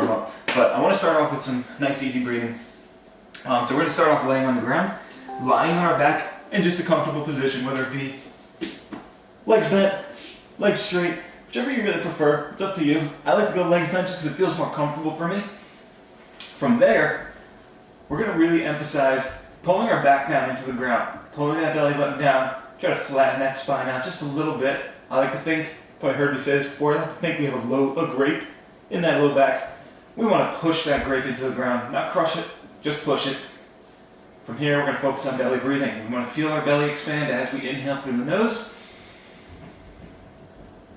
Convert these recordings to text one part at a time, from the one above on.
warm up. But I want to start off with some nice easy breathing. So we're going to start off laying on the ground, lying on our back in just a comfortable position, whether it be legs bent, legs straight, whichever you really prefer. It's up to you. I like to go legs bent just because it feels more comfortable for me. From there, we're going to really emphasize pulling our back down into the ground, pulling that belly button down, try to flatten that spine out just a little bit. I like to think, probably heard me say this before, I like to think we have a grape in that low back. We want to push that grape into the ground, not crush it, just push it. From here, we're going to focus on belly breathing. We want to feel our belly expand as we inhale through the nose.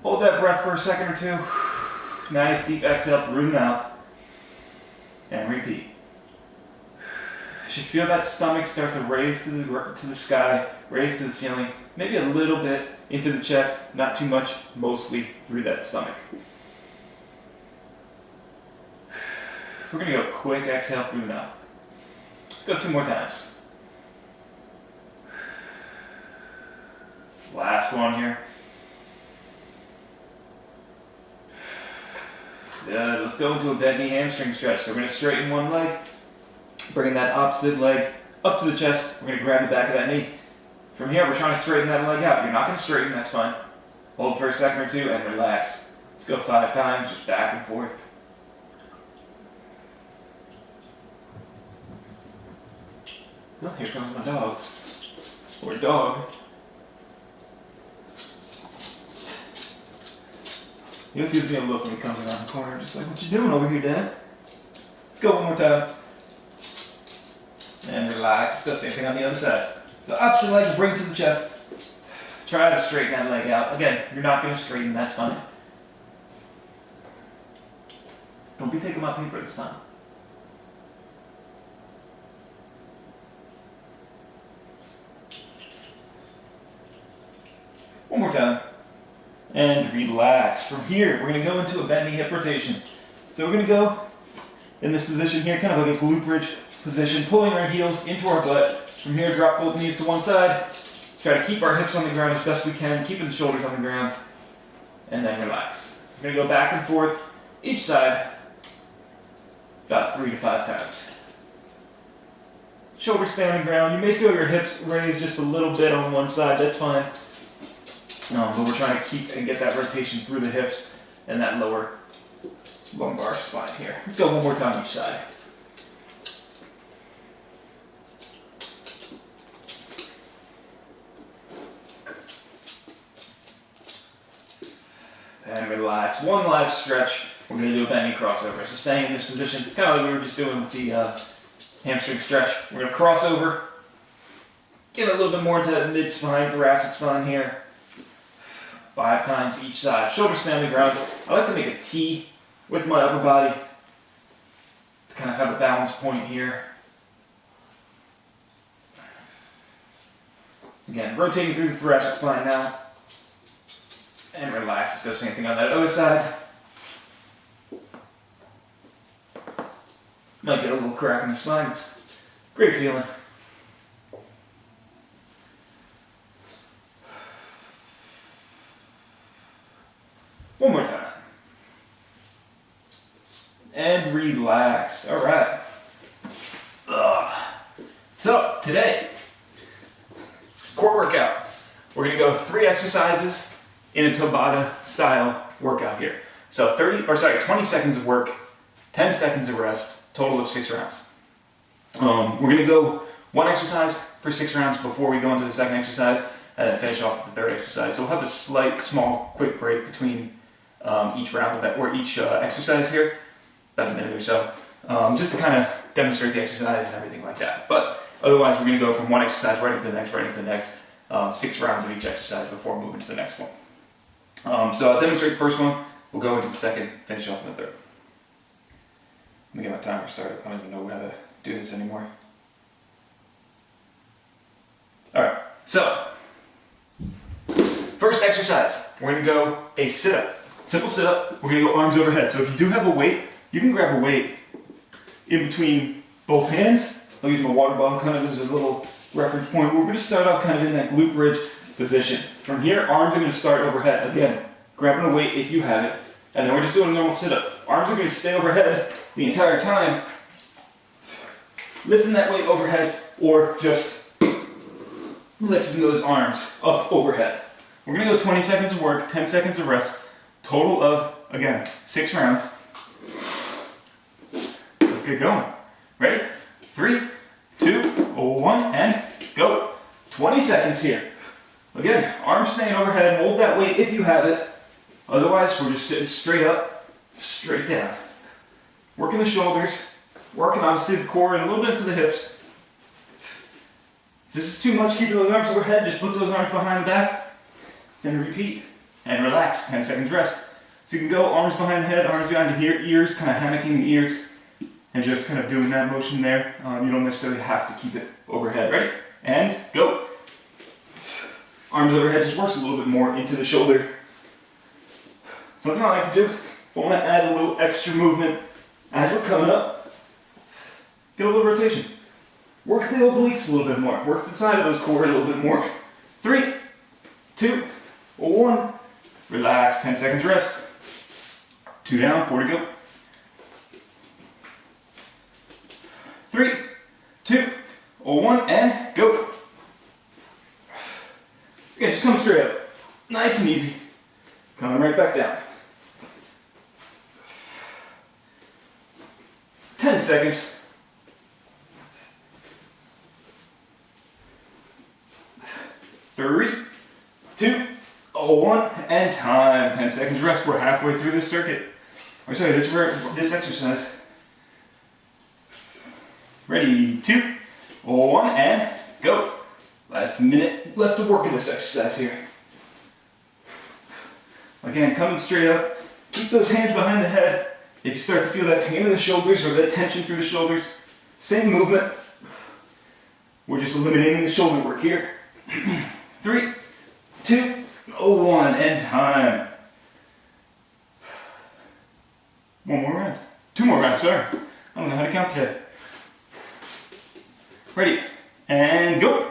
Hold that breath for a second or two. Nice deep exhale through the mouth. And repeat. You should feel that stomach start to raise to the sky, raise to the ceiling, maybe a little bit into the chest, not too much, mostly through that stomach. We're going to go quick exhale through the mouth. Let's go 2 more times. Last one here. Good. Let's go into a bent knee hamstring stretch. So we're going to straighten one leg, bringing that opposite leg up to the chest. We're going to grab the back of that knee. From here, we're trying to straighten that leg out. You're not going to straighten, that's fine. Hold for a second or two and relax. Let's go 5 times, just back and forth. Well, here comes my dog. Or dog. He just gives me a look when he comes around the corner, just like, what you doing over here, Dad? Let's go one more time. And relax. Does the same thing on the other side. So opposite leg, bring to the chest. Try to straighten that leg out. Again, you're not going to straighten, that's fine. Don't be taking my paper this time. One more time. And relax. From here, we're going to go into a bent knee hip rotation. So we're going to go in this position here, kind of like a glute bridge position, pulling our heels into our butt. From here, drop both knees to one side. Try to keep our hips on the ground as best we can, keeping the shoulders on the ground. And then relax. We're going to go back and forth, each side, about 3 to 5 times. Shoulders stay on the ground. You may feel your hips raise just a little bit on one side, that's fine. But we're trying to keep and get that rotation through the hips and that lower lumbar spine here. Let's go one more time each side. And relax. One last stretch. We're going to do a bent knee crossover. So staying in this position, kind of like we were just doing with the hamstring stretch. We're going to cross over, get a little bit more into that mid-spine, thoracic spine here. 5 times each side. Shoulders stay on the ground. I like to make a T with my upper body to kind of have a balance point here. Again, rotating through the thoracic spine now. And relax. Let's do the same thing on that other side. Might get a little crack in the spine. It's a great feeling. One more time. And relax. All right. So today, core workout. We're going to go 3 exercises in a Tabata style workout here. So 20 seconds of work, 10 seconds of rest, total of 6 rounds. We're going to go 1 exercise for 6 rounds before we go into the second exercise, and then finish off with the 3rd exercise. So we'll have a slight, small, quick break between each round of that, or each exercise here, about a minute or so, just to kind of demonstrate the exercise and everything like that. But otherwise, we're going to go from 1 exercise right into the next, 6 rounds of each exercise before moving to the next one. So I'll demonstrate the first one, we'll go into the second, finish off in the 3rd. Let me get my timer started. I don't even know how to do this anymore. Alright, so first exercise, we're going to go a sit-up. Simple sit-up, we're going to go arms overhead. So if you do have a weight, you can grab a weight in between both hands. I'll use my water bottle kind of as a little reference point. We're going to start off kind of in that glute bridge position. From here, arms are going to start overhead. Again, grabbing a weight if you have it, and then we're just doing a normal sit-up. arms are going to stay overhead the entire time, lifting that weight overhead or just lifting those arms up overhead. We're going to go 20 seconds of work, 10 seconds of rest, total of, again, 6 rounds. Let's get going. Ready? 3, 2, 1, and go. 20 seconds here. Again, arms staying overhead, hold that weight if you have it. Otherwise, we're just sitting straight up, straight down. Working the shoulders, working obviously the core and a little bit to the hips. If this is too much, keeping those arms overhead, just put those arms behind the back and repeat and relax. 10 seconds rest. So you can go arms behind the head, arms behind the ears, kind of hammocking the ears and just kind of doing that motion there. You don't necessarily have to keep it overhead. Ready? And go. Arms overhead just works a little bit more into the shoulder. Something I like to do, if I want to add a little extra movement as we're coming up, get a little rotation. Work the obliques a little bit more. Work the side of those core a little bit more. 3, 2, 1. Relax, 10 seconds rest. 2 down, 4 to go. 3, 2, 1, and go. Okay, just come straight up. Nice and easy. Coming right back down. 10 seconds. 3, 2, 1, and time. 10 seconds rest. We're halfway through this circuit. Or sorry, this exercise. Ready, 2, 1, and go. Last minute left to work in this exercise here. Again, coming straight up. Keep those hands behind the head. If you start to feel that pain in the shoulders or that tension through the shoulders, same movement. We're just eliminating the shoulder work here. 3, 2, 1, and time. 1 more round. 2 more rounds, sorry. I don't know how to count today. Ready, and go.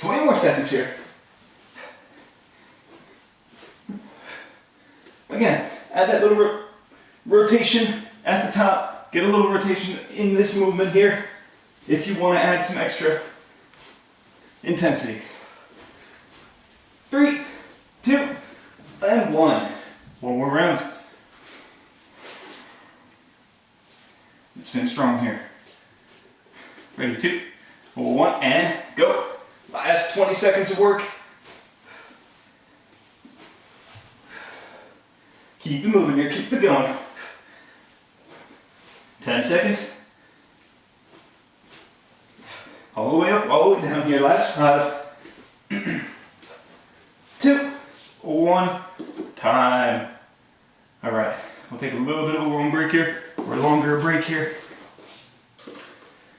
20 more seconds here. Again, add that little rotation at the top. Get a little rotation in this movement here if you want to add some extra intensity. 3, 2, and 1. 1 more round. Let's finish strong here. Ready, 2, 1, and go. Last 20 seconds of work. Keep it moving here, keep it going. 10 seconds. All the way up, all the way down here. Last 5, 2, 1, time. All right, we'll take a little bit of a long break here, or a longer break here.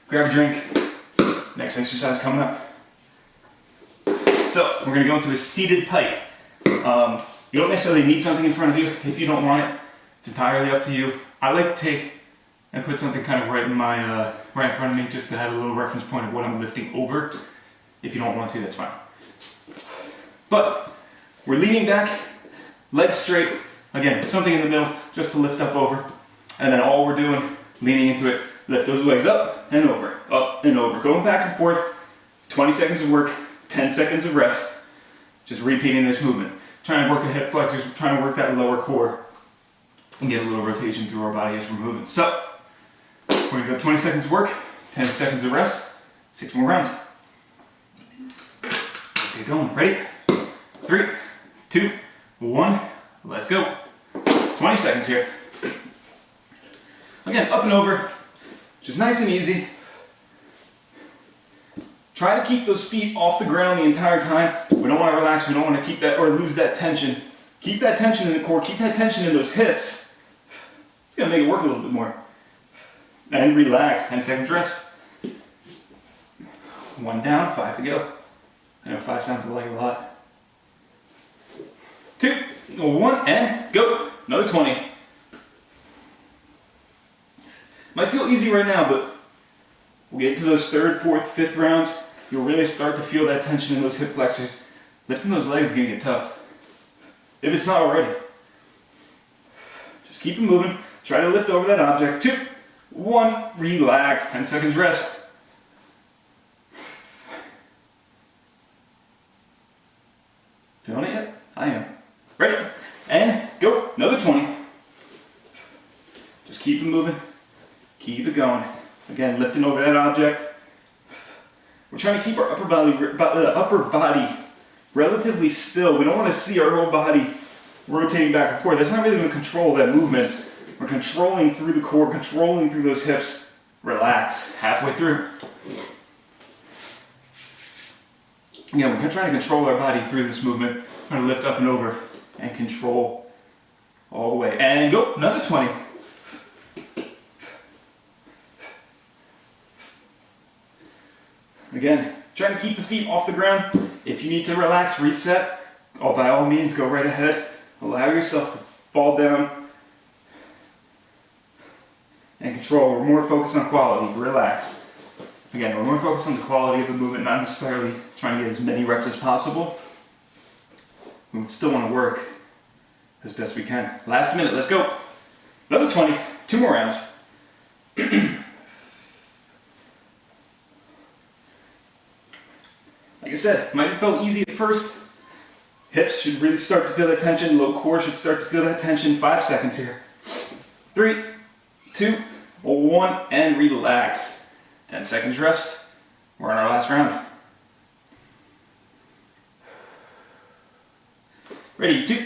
Grab a drink. Next exercise coming up. So we're going to go into a seated pike. You don't necessarily need something in front of you if you don't want it. It's entirely up to you. I like to take and put something kind of right in my right in front of me just to have a little reference point of what I'm lifting over. If you don't want to, that's fine. But we're leaning back, legs straight. Again, something in the middle just to lift up over. And then all we're doing, leaning into it, lift those legs up and over, going back and forth. 20 seconds of work, 10 seconds of rest. Just repeating this movement. Trying to work the hip flexors, trying to work that lower core and get a little rotation through our body as we're moving. So, we're going to go 20 seconds of work, 10 seconds of rest, 6 more rounds. Let's get going. Ready? 3, 2, 1, let's go. 20 seconds here. Again, up and over, just nice and easy. Try to keep those feet off the ground the entire time. We don't want to relax, we don't want to keep that or lose that tension. Keep that tension in the core, keep that tension in those hips. It's going to make it work a little bit more. And relax, 10 seconds rest. 1 down, 5 to go. I know 5 sounds like a lot. 2, 1, and go. Another 20. Might feel easy right now, but we'll get to those 3rd, 4th, 5th rounds. You'll really start to feel that tension in those hip flexors. Lifting those legs is going to get tough. If it's not already. Just keep it moving. Try to lift over that object. 2, 1, relax, 10 seconds rest. Feeling it yet? I am. Ready? And go. Another 20. Just keep it moving. Keep it going. Again, lifting over that object. We're trying to keep our upper body relatively still. We don't want to see our whole body rotating back and forth. That's not really going to control that movement. We're controlling through the core, controlling through those hips. Relax. Halfway through. Again, we're trying to control our body through this movement. Trying to lift up and over and control all the way. And go. Another 20. Again, trying to keep the feet off the ground. If you need to relax, reset, by all means, go right ahead. Allow yourself to fall down and control. We're more focused on quality. Relax. Again, we're more focused on the quality of the movement, not necessarily trying to get as many reps as possible. We still want to work as best we can. Last minute, let's go. Another 20, 2 more rounds. Like I said, might have felt easy at first. Hips should really start to feel that tension. Low core should start to feel that tension. 5 seconds here. 3, 2, 1, and relax. 10 seconds rest. We're on our last round. Ready, 2,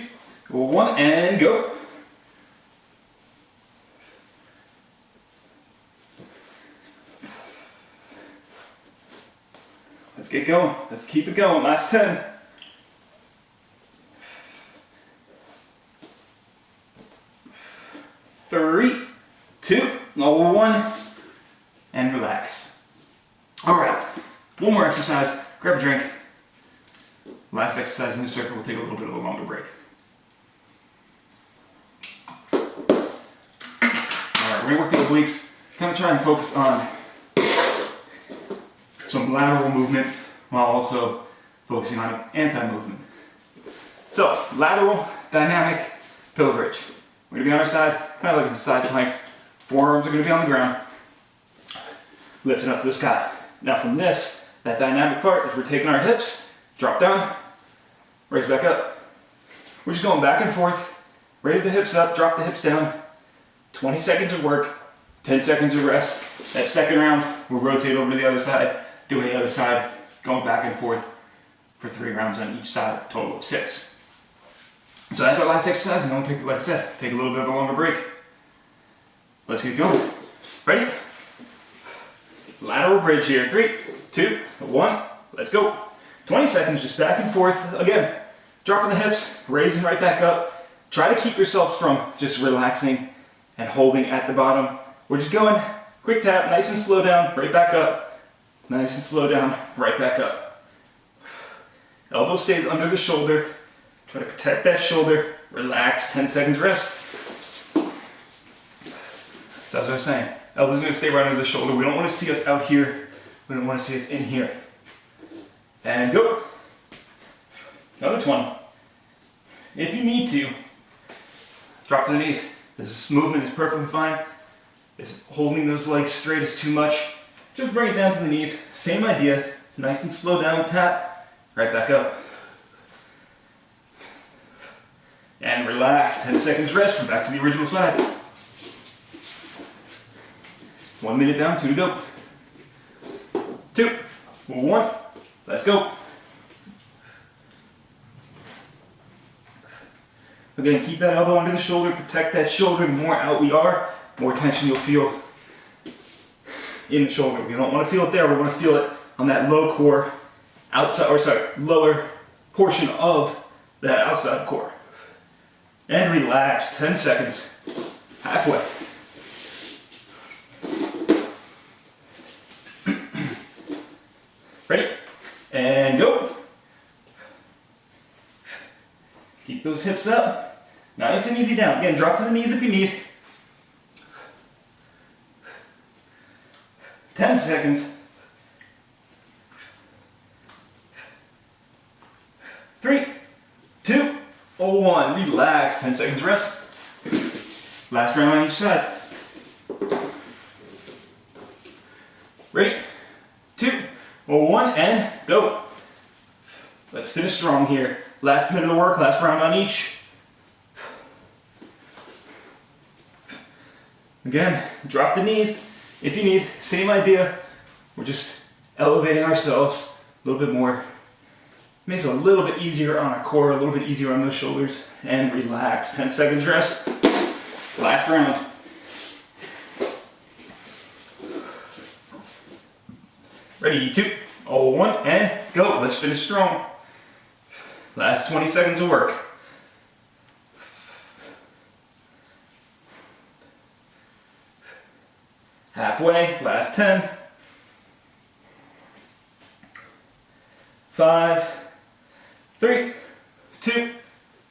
1, and go. Let's get going. Let's keep it going. Last 10. 3, 2, 1, and relax. All right, one more exercise. Grab a drink. Last exercise in this circuit, we'll take a little bit of a longer break. All right, we're gonna work the obliques. Kind of try and focus on some lateral movement while also focusing on anti-movement. So, lateral dynamic pilgrimage. We're gonna be on our side, kind of like a side plank. Forearms are gonna be on the ground, lifting up to the sky. Now from this, that dynamic part is we're taking our hips, drop down, raise back up. We're just going back and forth, raise the hips up, drop the hips down. 20 seconds of work, 10 seconds of rest. That second round, we'll rotate over to the other side, doing the other side, going back and forth for 3 rounds on each side, a total of 6. So that's our last exercise, and then we'll take, like I said, take a little bit of a longer break. Let's get going. Ready? Lateral bridge here. 3, 2, 1, let's go. 20 seconds, just back and forth. Again, dropping the hips, raising right back up. Try to keep yourself from just relaxing and holding at the bottom. We're just going, quick tap, nice and slow down, right back up. Nice and slow down, right back up. Elbow stays under the shoulder. Try to protect that shoulder. Relax, 10 seconds rest. That's what I'm saying. Elbow's gonna stay right under the shoulder. We don't wanna see us out here. We don't wanna see us in here. And go. Another 20. If you need to, drop to the knees. This movement is perfectly fine. If holding those legs straight is too much, just bring it down to the knees. Same idea. Nice and slow down, tap, right back up. And relax, 10 seconds rest, we're back to the original side. 1 minute down, 2 to go. 2, 1, let's go. Again, keep that elbow under the shoulder, protect that shoulder. The more out we are, more tension you'll feel in the shoulder. We don't want to feel it there, we want to feel it on that low core, lower portion of that outside core. And relax, 10 seconds, halfway. Ready? And go. Keep those hips up, nice and easy down. Again, drop to the knees if you need. 10 seconds. 3, 2, 1, relax, 10 seconds rest. Last round on each side. Ready? 2, 1, and go. Let's finish strong here. Last minute of work, last round on each. Again, drop the knees if you need. Same idea. We're just elevating ourselves a little bit more. Makes it a little bit easier on our core, a little bit easier on those shoulders. And relax. 10 seconds rest. Last round. Ready, 2, 1, and go. Let's finish strong. Last 20 seconds of work. Halfway, last 10. 5, 3, 2,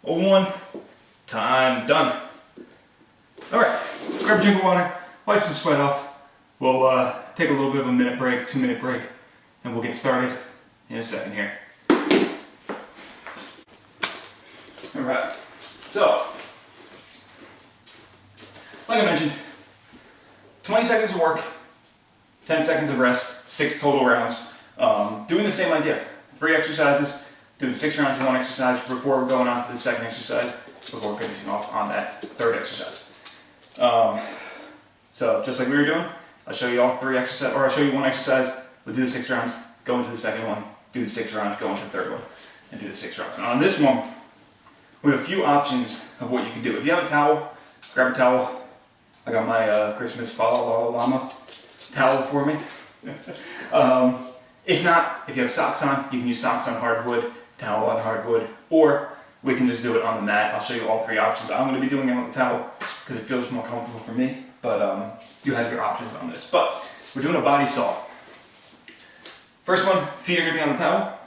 1. Time done. All right, grab a drink of water, wipe some sweat off. We'll take a little bit of a minute break, 2-minute break, and we'll get started in a second here. All right, so, like I mentioned, 20 seconds of work, 10 seconds of rest, 6 total rounds. Doing the same idea, 3 exercises, doing 6 rounds in 1 exercise before going on to the second exercise, before finishing off on that 3rd exercise. So just like we were doing, I'll show you all 3 exercises, or I'll show you 1 exercise, we'll do the 6 rounds, go into the second one, do the 6 rounds, go into the 3rd one, and do the 6 rounds. And on this one, we have a few options of what you can do. If you have a towel, grab a towel. I got my Christmas Fa La La Llama towel for me. If not, if you have socks on, you can use socks on hardwood, towel on hardwood, or we can just do it on the mat. I'll show you all 3 options. I'm going to be doing it on the towel because it feels more comfortable for me, but you have your options on this. But we're doing a body saw. First one, feet are going to be on the towel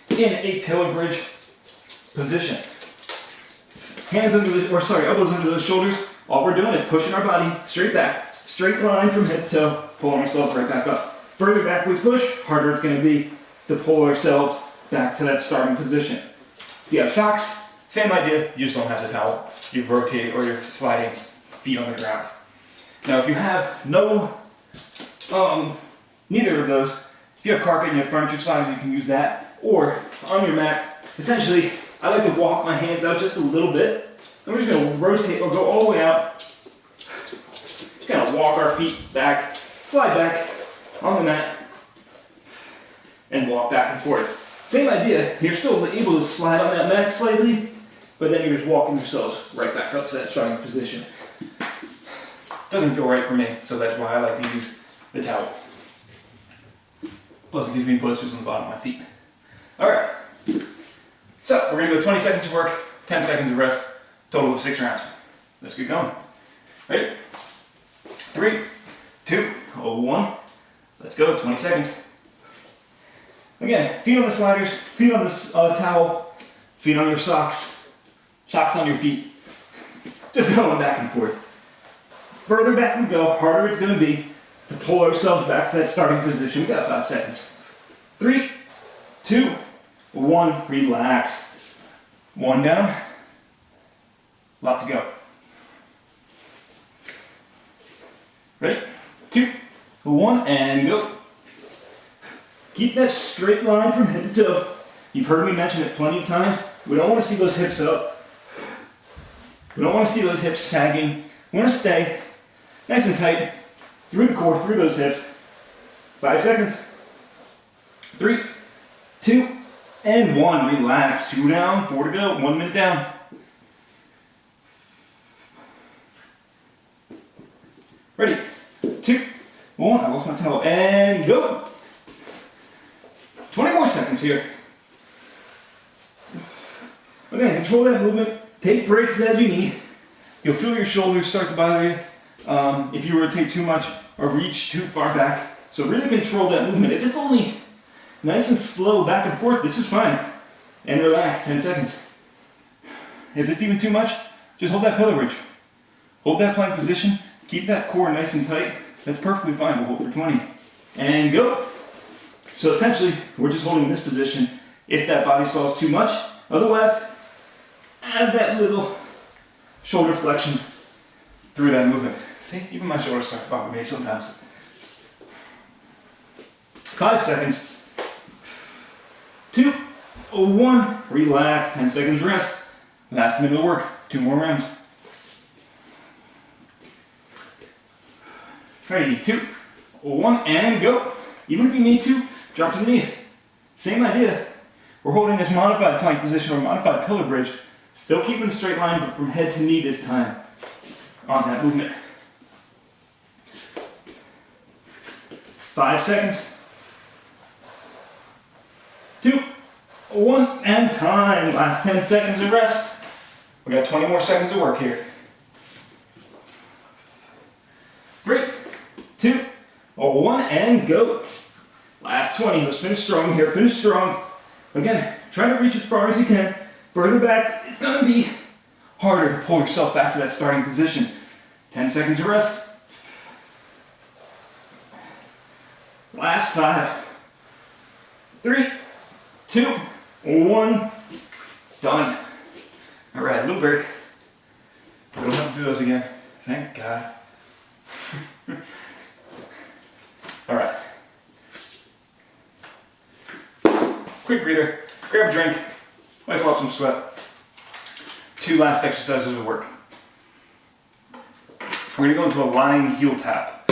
in a pillow bridge position. Hands under the, elbows under those shoulders. All we're doing is pushing our body straight back, straight line from head to toe, pulling ourselves right back up. Further back we push, harder it's going to be to pull ourselves back to that starting position. If you have socks, same idea, you just don't have the towel. You've rotated or you're sliding feet on the ground. Now if you have neither of those, if you have carpet and you have furniture slides, you can use that. Or on your mat, essentially, I like to walk my hands out just a little bit. And we're just going to rotate or go all the way out. Just kind of walk our feet back, slide back on the mat, and walk back and forth. Same idea, you're still able to slide on that mat slightly, but then you're just walking yourselves right back up to that starting position. Doesn't feel right for me, so that's why I like to use the towel. Plus it gives me blisters on the bottom of my feet. Alright, so we're going to go 20 seconds of work, 10 seconds of rest, total of 6 rounds. Let's get going. Ready? 3, 2, 1. Let's go, 20 seconds. Again, feet on the sliders, feet on the towel, feet on your socks, socks on your feet. Just going back and forth. Further back we go, harder it's going to be to pull ourselves back to that starting position. We got 5 seconds. 3, 2, 1, relax. 1 down. A lot to go. Ready? 2, 1, and go. Keep that straight line from head to toe. You've heard me mention it plenty of times. We don't want to see those hips up. We don't want to see those hips sagging. We want to stay nice and tight through the core, through those hips. 5 seconds. 3, 2, and 1. Relax. 2 down, 4 to go. 1 minute down. Ready? 2, 1. I lost my towel. And go. 20 more seconds here. Again, control that movement. Take breaks as you need. You'll feel your shoulders start to bother you if you rotate too much or reach too far back. So really control that movement. If it's only nice and slow back and forth, this is fine. And relax, 10 seconds. If it's even too much, just hold that pillow bridge. Hold that plank position. Keep that core nice and tight. That's perfectly fine. We'll hold for 20. And go. So essentially, we're just holding this position if that body saw is too much. Otherwise, add that little shoulder flexion through that movement. See, even my shoulders start to bother me sometimes. 5 seconds. 2, 1, relax, 10 seconds rest. Last minute of work, 2 more rounds. Ready, 2, 1, and go. Even if you need to, drop to the knees. Same idea. We're holding this modified plank position or modified pillar bridge, still keeping a straight line, but from head to knee this time on that movement. 5 seconds. 2, 1, and time. Last 10 seconds of rest. We got 20 more seconds of work here. 3, 2, 1, and go. Last 20. Let's finish strong here. Finish strong. Again, try to reach as far as you can. Further back, it's going to be harder to pull yourself back to that starting position. 10 seconds of rest. Last 5, 3, 2, 1. Done. All right, a little break. We don't have to do those again. Thank God. All right. Quick breather. Grab a drink. Wipe off some sweat. 2 last exercises of work. We're going to go into a lying heel tap.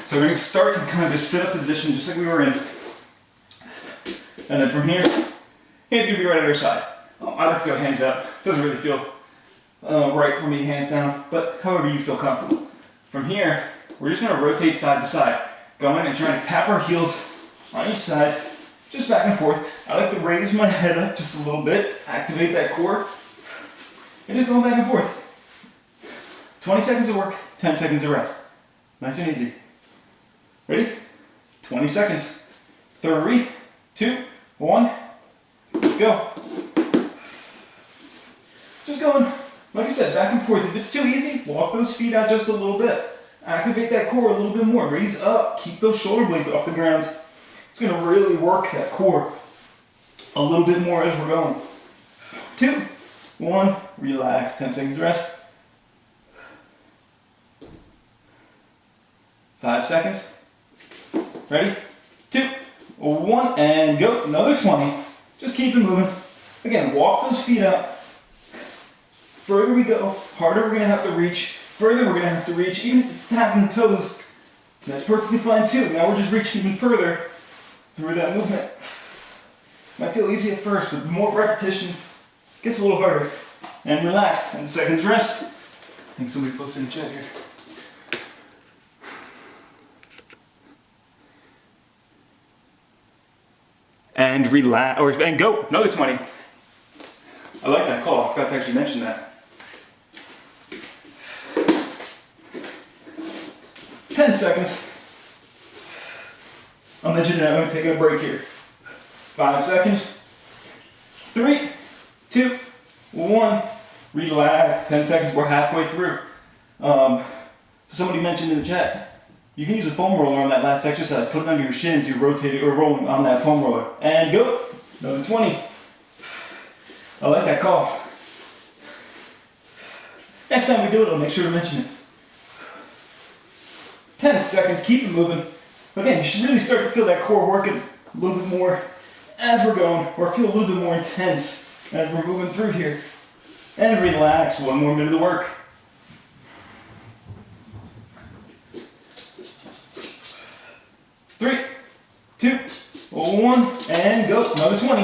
So we're going to start in kind of a sit-up position, just like we were in. And then from here, hands are going to be right at our side. I like to go hands up. Doesn't really feel right for me, hands down, but however you feel comfortable. From here, we're just going to rotate side to side, going and trying to tap our heels on each side, just back and forth. I like to raise my head up just a little bit, activate that core, and just going back and forth. 20 seconds of work, 10 seconds of rest. Nice and easy. Ready? 20 seconds. 3, 2, 1. Let's go. Just going, like I said, back and forth. If it's too easy, walk those feet out just a little bit. Activate that core a little bit more. Raise up. Keep those shoulder blades off the ground. It's going to really work that core a little bit more as we're going. 2, 1, relax. 10 seconds rest. 5 seconds. Ready? 2, 1, and go. Another 20. Just keep it moving. Again, walk those feet out. Further we go, harder we're going to have to reach. Further we're going to have to reach. Even if it's tapping toes, that's perfectly fine too. Now we're just reaching even further through that movement. Might feel easy at first, but the more repetitions, it gets a little harder. And relax. 10 seconds rest. I think somebody posted in the chat here. And relax, and go. Another 20. I like that call. I forgot to actually mention that. 10 seconds. I'll mention that. I'm going to take a break here. 5 seconds. 3, 2, 1. Relax. 10 seconds. We're halfway through. So somebody mentioned in the chat, you can use a foam roller on that last exercise. Put it under your shins. You're rotating or rolling on that foam roller. And go. Another 20. I like that call. Next time we do it, I'll make sure to mention it. 10 seconds, keep it moving. Again, you should really start to feel that core working a little bit more as we're going, or feel a little bit more intense as we're moving through here. And relax, 1 more minute of work. Three, 2, 1, and go. Another 20.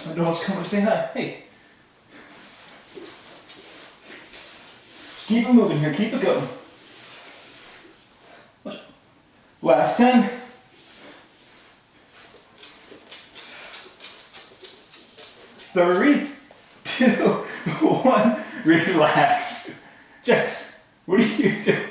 My dog's coming to say hi. Hey. Just keep it moving here. Keep it going. Last 10. 3, 2, 1. Relax. Jess, what are you doing?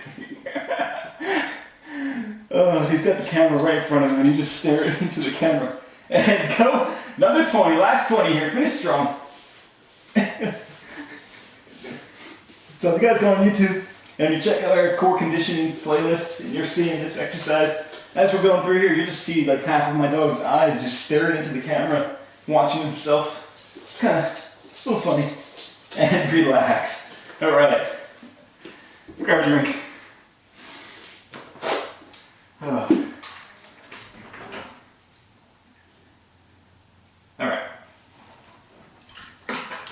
He's got the camera right in front of him and he's just staring into the camera. And go. Another 20. Last 20 here. Finish strong. So if you guys go on YouTube and you check out our core conditioning playlist and you're seeing this exercise, as we're going through here, you just see like half of my dog's eyes just staring into the camera, watching himself. It's kind of a little funny. And relax. All right. Grab a drink. All right.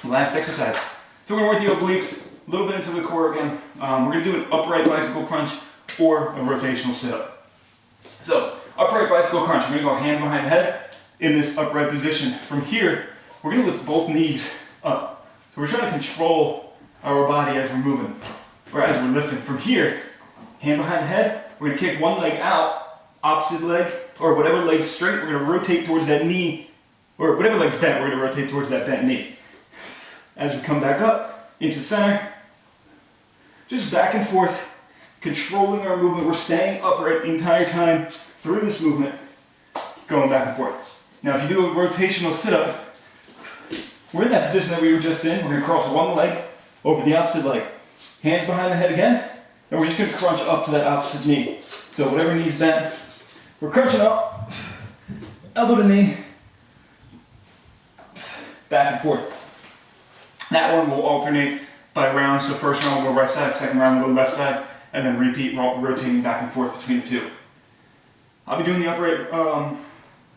Last exercise. So we're going to work the obliques, a little bit into the core again. We're going to do an upright bicycle crunch or a rotational sit-up. So, upright bicycle crunch. We're going to go hand behind head in this upright position. From here, we're going to lift both knees up. So we're trying to control our body as we're moving, or as we're lifting. From here, hand behind head, we're going to kick one leg out, opposite leg, or whatever leg's straight, we're going to rotate towards that knee, or whatever leg's bent, we're going to rotate towards that bent knee. As we come back up into the center, just back and forth, controlling our movement. We're staying upright the entire time through this movement, going back and forth. Now, if you do a rotational sit-up, we're in that position that we were just in. We're going to cross one leg over the opposite leg. Hands behind the head again, and we're just going to crunch up to that opposite knee. So whatever knee's bent, we're crunching up, elbow to knee, back and forth. That one will alternate by rounds. So first round we'll go right side, second round we'll go left side, and then repeat rotating back and forth between the two. I'll be doing the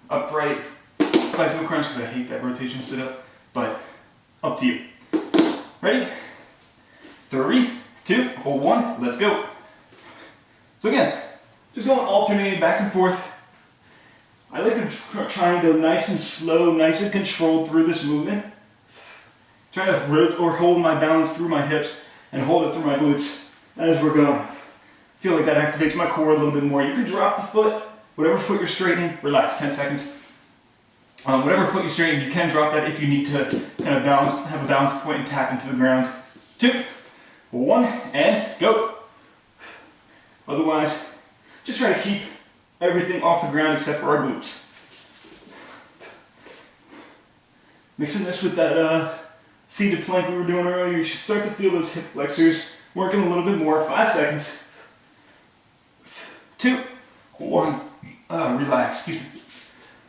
upright bicycle crunch because I hate that rotation sit-up, but up to you. Ready? 3, 2, hold 1, let's go. So again, just going alternating back and forth. I like to try and go nice and slow, nice and controlled through this movement. Trying to rotate or hold my balance through my hips and hold it through my glutes as we're going. I feel like that activates my core a little bit more. You can drop the foot, whatever foot you're straightening, relax, 10 seconds. Whatever foot you're straightening, you can drop that if you need to kind of balance, have a balance point and tap into the ground. 2, 1, and go. Otherwise, just try to keep everything off the ground except for our glutes. Mixing this with that seated plank we were doing earlier, you should start to feel those hip flexors working a little bit more. 5 seconds. 2, 1, relax, excuse me.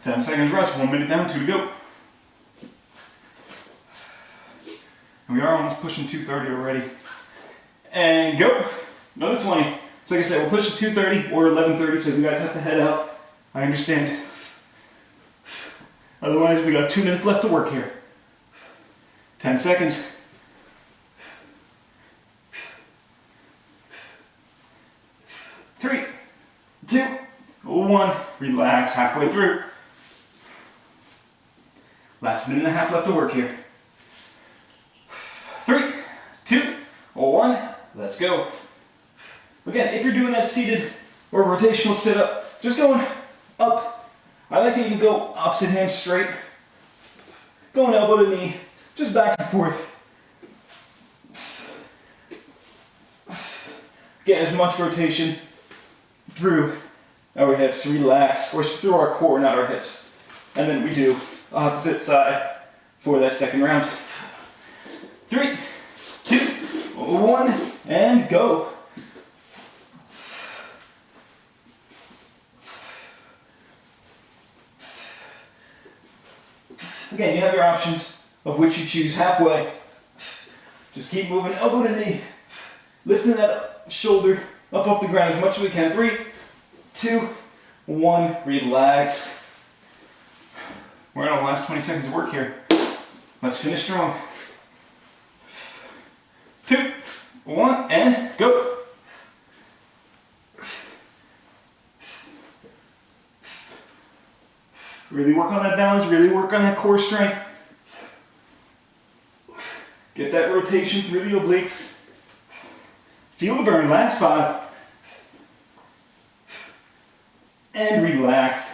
10 seconds rest, 1 minute down, 2 to go. And we are almost pushing 230 already. And go. Another 20. So like I said, we'll push to 230 or 11:30, so if you guys have to head out, I understand. Otherwise, we got 2 minutes left to work here. 10 seconds. 3, 2, 1. Relax, halfway through. Last minute and a half left to work here. 3, 2, 1. Let's go. Again, if you're doing that seated or rotational sit-up, just going up. I like to even go opposite hand straight. Going elbow to knee, just back and forth. Get as much rotation through our hips, relax, or through our core, not our hips. And then we do opposite side for that second round. 3, 2, 1, and go. Again, you have your options of which you choose halfway. Just keep moving elbow to knee, lifting that shoulder up off the ground as much as we can. 3, 2, 1, relax. We're in our last 20 seconds of work here. Let's finish strong. 2, 1, and go. Really work on that balance, really work on that core strength. Get that rotation through the obliques. Feel the burn, last 5. And relax.